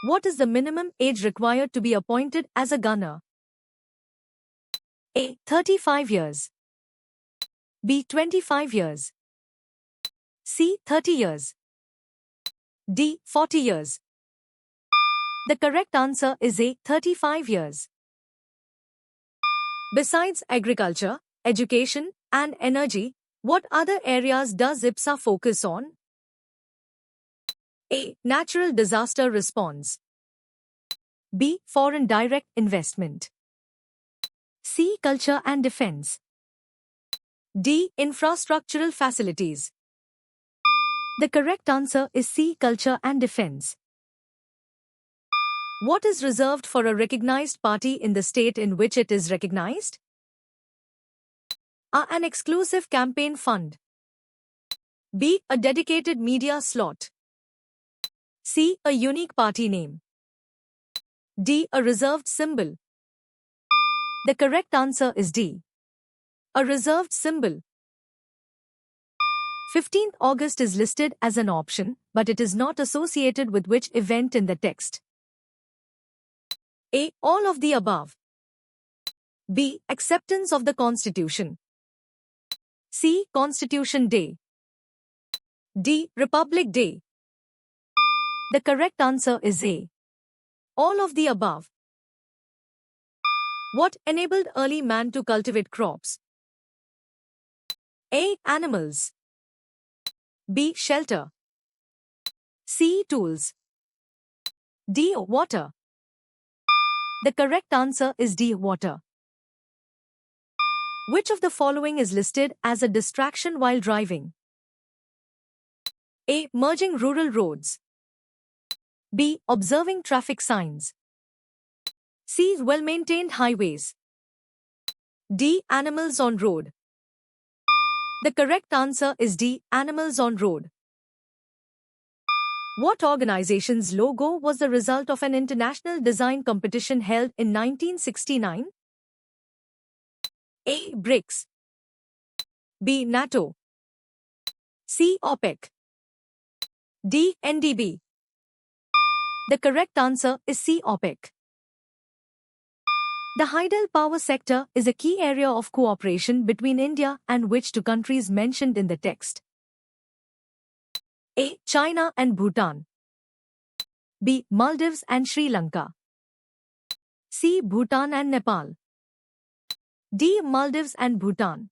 What is the minimum age required to be appointed as a gunner? A. 35 years. B. 25 years. C. 30 years. D. 40 years. The correct answer is A. 35 years. Besides agriculture, education, and energy, what other areas does IPSA focus on? A. Natural disaster response. B. Foreign direct investment. C. Culture and defense. D. Infrastructural facilities. The correct answer is C. Culture and defense. What is reserved for a recognized party in the state in which it is recognized? A. An exclusive campaign fund. B. A dedicated media slot. C. A unique party name. D. A reserved symbol. The correct answer is D. A reserved symbol. 15th August is listed as an option, but it is not associated with which event in the text? A. All of the above. B. Acceptance of the Constitution. C. Constitution Day. D. Republic Day. The correct answer is A. All of the above. What enabled early man to cultivate crops? A. Animals. B. Shelter. C. Tools. D. Water. The correct answer is D. Water. Which of the following is listed as a distraction while driving? A. Merging rural roads. B. Observing traffic signs. C. Well-maintained highways. D. Animals on road. The correct answer is D. Animals on road. What organization's logo was the result of an international design competition held in 1969? A. BRICS. B. NATO. C. OPEC. D. NDB. The correct answer is C. OPEC. The hydel power sector is a key area of cooperation between India and which two countries mentioned in the text? A. China and Bhutan. B. Maldives and Sri Lanka. C. Bhutan and Nepal. D. Maldives and Bhutan.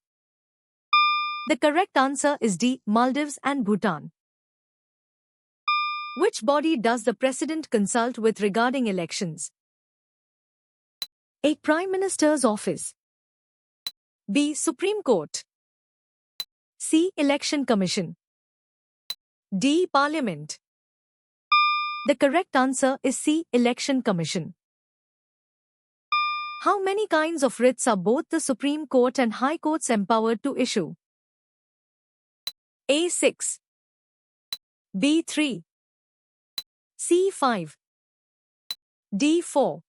The correct answer is D. Maldives and Bhutan. Which body does the President consult with regarding elections? A. Prime Minister's Office. B. Supreme Court. C. Election Commission. D. Parliament. The correct answer is C. Election Commission. How many kinds of writs are both the Supreme Court and High Courts empowered to issue? A. 6. B. 3. C. 5. D. 4.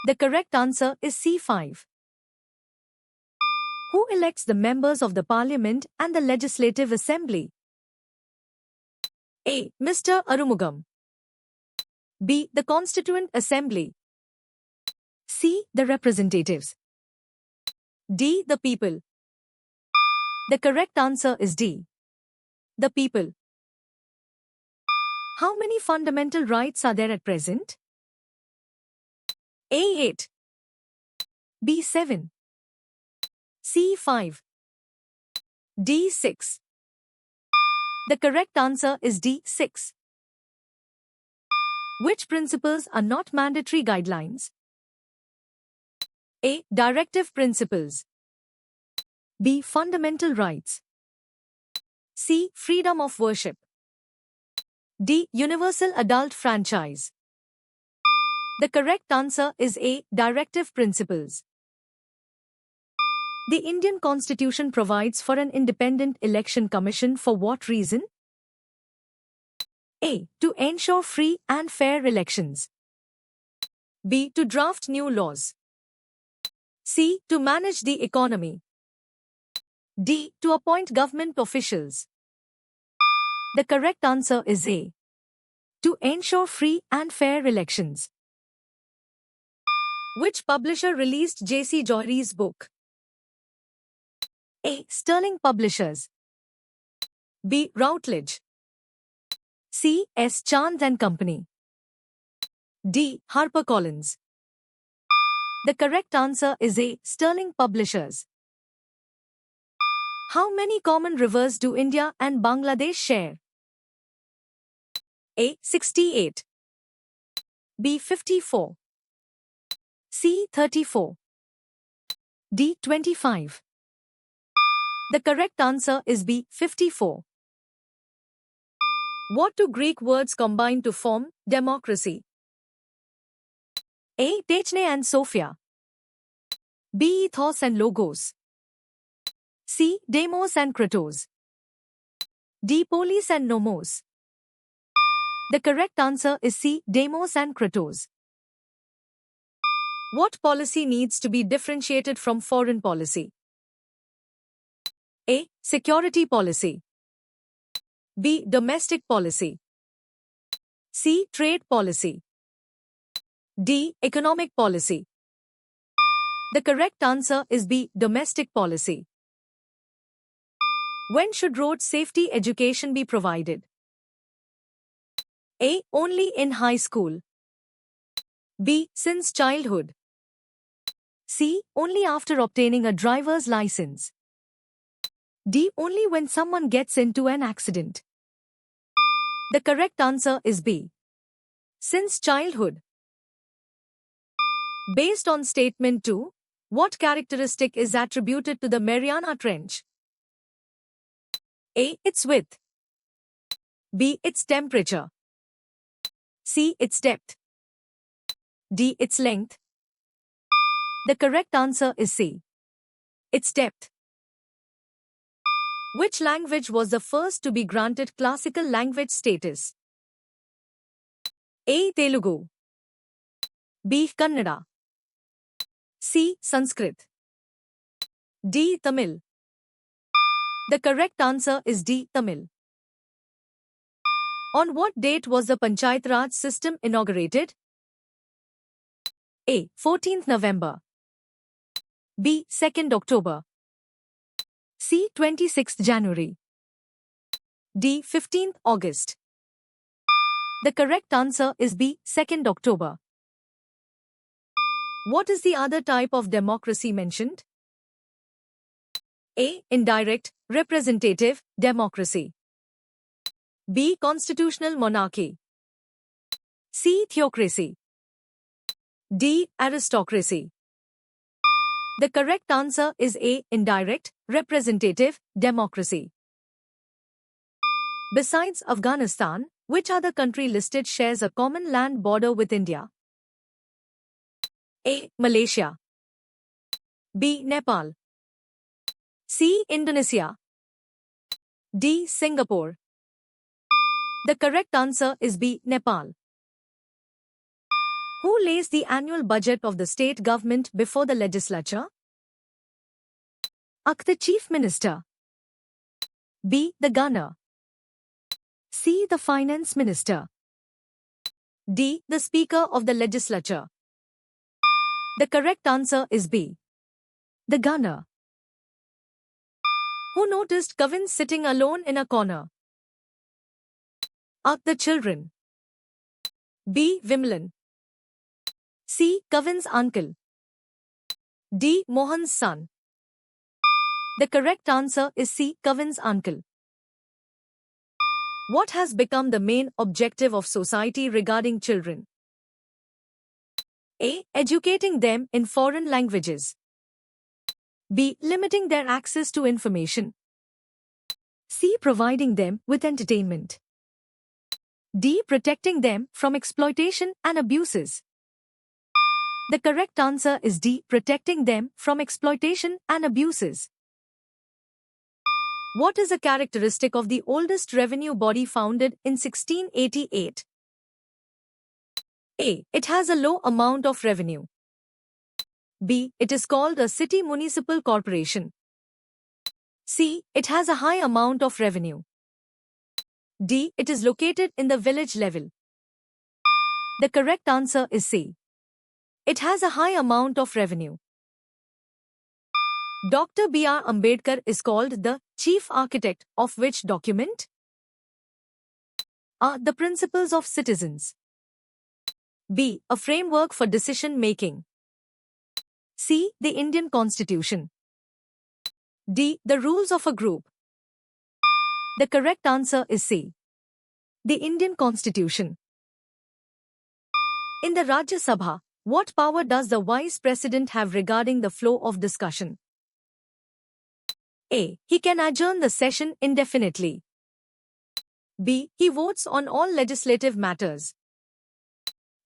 The correct answer is C. 5. Who elects the members of the Parliament and the Legislative Assembly? A. Mr. Arumugam. B. The Constituent Assembly. C. The Representatives. D. The People. The correct answer is D. The People. How many fundamental rights are there at present? A. 8. B. 7. C. 5. D. 6. The correct answer is D. 6. Which principles are not mandatory guidelines? A. Directive principles. B. Fundamental rights. C. Freedom of worship. D. Universal adult franchise. The correct answer is A. Directive principles. The Indian Constitution provides for an independent election commission for what reason? A. To ensure free and fair elections. B. To draft new laws. C. To manage the economy. D. To appoint government officials. The correct answer is A. To ensure free and fair elections. Which publisher released J.C. Joyry's book? A. Sterling Publishers. B. Routledge. C. S. Chand and Company. D. HarperCollins. The correct answer is A. Sterling Publishers. How many common rivers do India and Bangladesh share? A. 68. B. 54. C. 34. D. 25. The correct answer is B. 54. What two Greek words combine to form democracy? A. Techne and Sophia. B. Ethos and Logos. C. Demos and Kratos. D. Polis and Nomos. The correct answer is C. Demos and Kratos. What policy needs to be differentiated from foreign policy? A. Security policy. B. Domestic policy. C. Trade policy. D. Economic policy. The correct answer is B. Domestic policy. When should road safety education be provided? A. Only in high school. B. Since childhood. C. Only after obtaining a driver's license. D. Only when someone gets into an accident. The correct answer is B. Since childhood. Based on statement 2, what characteristic is attributed to the Mariana Trench? A. Its width. B. Its temperature. C. Its depth. D. Its length. The correct answer is C. Its depth. Which language was the first to be granted classical language status? A. Telugu. B. Kannada. C. Sanskrit. D. Tamil. The correct answer is D. Tamil. On what date was the Panchayat Raj system inaugurated? A. 14th November. B. 2nd October. C. 26th January. D. 15th August. The correct answer is B. 2nd October. What is the other type of democracy mentioned? A. Indirect, representative, democracy. B. Constitutional monarchy. C. Theocracy. D. Aristocracy. The correct answer is A. Indirect, representative, democracy. Besides Afghanistan, which other country listed shares a common land border with India? A. Malaysia. B. Nepal. C. Indonesia. D. Singapore. The correct answer is B. Nepal. Who lays the annual budget of the state government before the legislature? A. The Chief Minister. B. The Governor. C. The Finance Minister. D. The Speaker of the Legislature. The correct answer is B. The Governor. Who noticed Kevin sitting alone in a corner? A. The children. B. Vimalan. C. Kevin's uncle. D. Mohan's son. The correct answer is C. Kevin's uncle. What has become the main objective of society regarding children? A. Educating them in foreign languages. B. Limiting their access to information. C. Providing them with entertainment. D. Protecting them from exploitation and abuses. The correct answer is D. Protecting them from exploitation and abuses. What is a characteristic of the oldest revenue body founded in 1688? A. It has a low amount of revenue. B. It is called a city municipal corporation. C. It has a high amount of revenue. D. It is located in the village level. The correct answer is C. It has a high amount of revenue. Dr. B.R. Ambedkar is called the chief architect of which document? A. The Principles of Citizens. B. A framework for decision making. C. The Indian Constitution. D. The rules of a group. The correct answer is C. The Indian Constitution. In the Rajya Sabha, what power does the Vice President have regarding the flow of discussion? A. He can adjourn the session indefinitely. B. He votes on all legislative matters.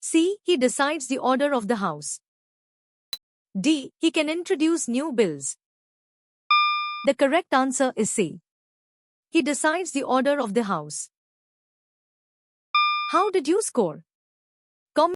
C. He decides the order of the House. D. He can introduce new bills. The correct answer is C. He decides the order of the House. How did you score?